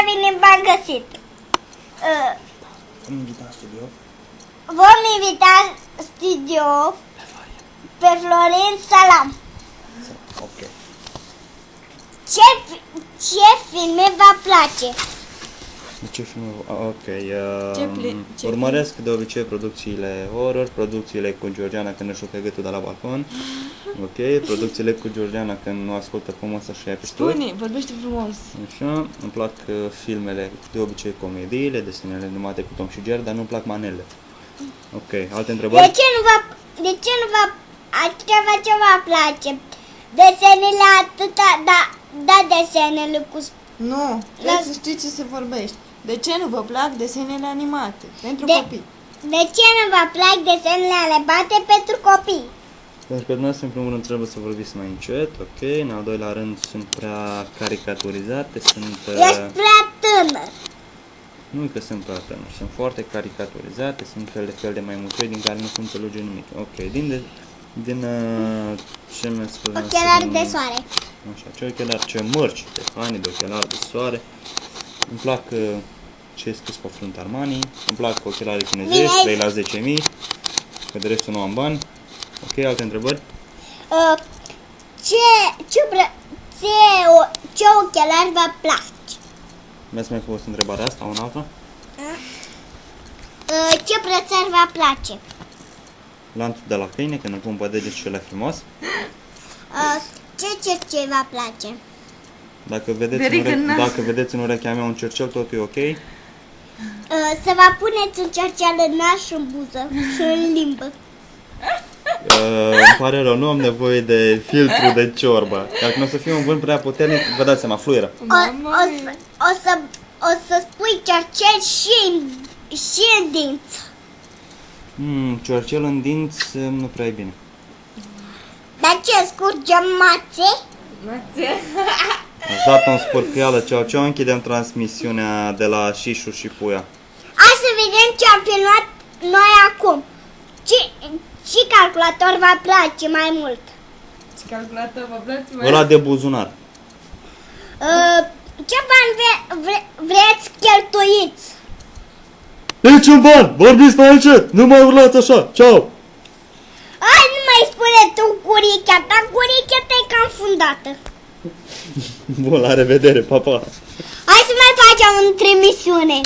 bine v-am găsit. Vom invita în studio. Vom invita în studio pe Florin Salam. Ok. Ce filme vă place? Ce film? Ok. Urmăresc de obicei producțiile horror, producțiile cu Georgiana când își rupe gâtul de la balcon. Ok. Producțiile cu Georgiana când nu ascultă frumos și ia pistol. Spune, vorbește frumos. Așa. Îmi plac filmele, de obicei comediile, desenele animate cu Tom și Jerry, dar nu-mi plac manele. Ok. Alte întrebări? De ce nu vă ce vă place? Desenele atâta, da desenele cu... Nu, trebuie să știi ce se vorbește. De ce nu vă plac desenele animate? Pentru copii. De ce nu vă plac desenele animate pentru copii? Pentru că dumneavoastră, în primul rând, trebuie să vorbiți mai încet, ok? În al doilea rând, sunt prea caricaturizate, sunt... Ești prea tânăr. Nu că sunt prea tânăr, sunt foarte caricaturizate, sunt fel de maimuței din care nu se înțelege nimic. Ok, din ce mi-a spus... Ochelari de soare. Așa, ce ochelari, ce mărci de fani, de ochelari de soare. Îmi plac ce e scris pe frunte Armani, îmi plac ochelarii chinezești, 3 la 10.000, că de restul nu am bani. Ok, alte întrebări? Ce ochelari vă place? Mi-ați mai fost întrebarea asta, una alta? Ce brățări vă place? Lanțul de la câine, când îl pun pe deget și ăla frumos. Ce vă place? Dacă vedeți în urechea mea un cercel, tot e ok? Să vă puneți un cercel în nas și în buză și în limbă. Îmi pare rău, nu am nevoie de filtru de ciorbă. Dacă nu o să fie un vânt prea puternic, vă dați seama, fluieră. O să spui cercel și în dinți. Ciorcel în dinți nu prea e bine. Dar ce, scurgem mațe? Ați dat-o în spurcăială, ceau, închidem transmisiunea de la Șișu și Puia. Hai să vedem ce am filmat noi acum. Ce calculator vă place mai mult? Ce calculator vă place mai Ăla de buzunar. Ce bani vreți cheltuiți? Niciun ban! Vorbiți mai încet! Nu mai urlați așa! Ceau! Hai, nu mai spune tu curichea ta, curichea ta e cam fundată. Bun, la revedere, pa, pa! Hai să mai facem o trimisiune.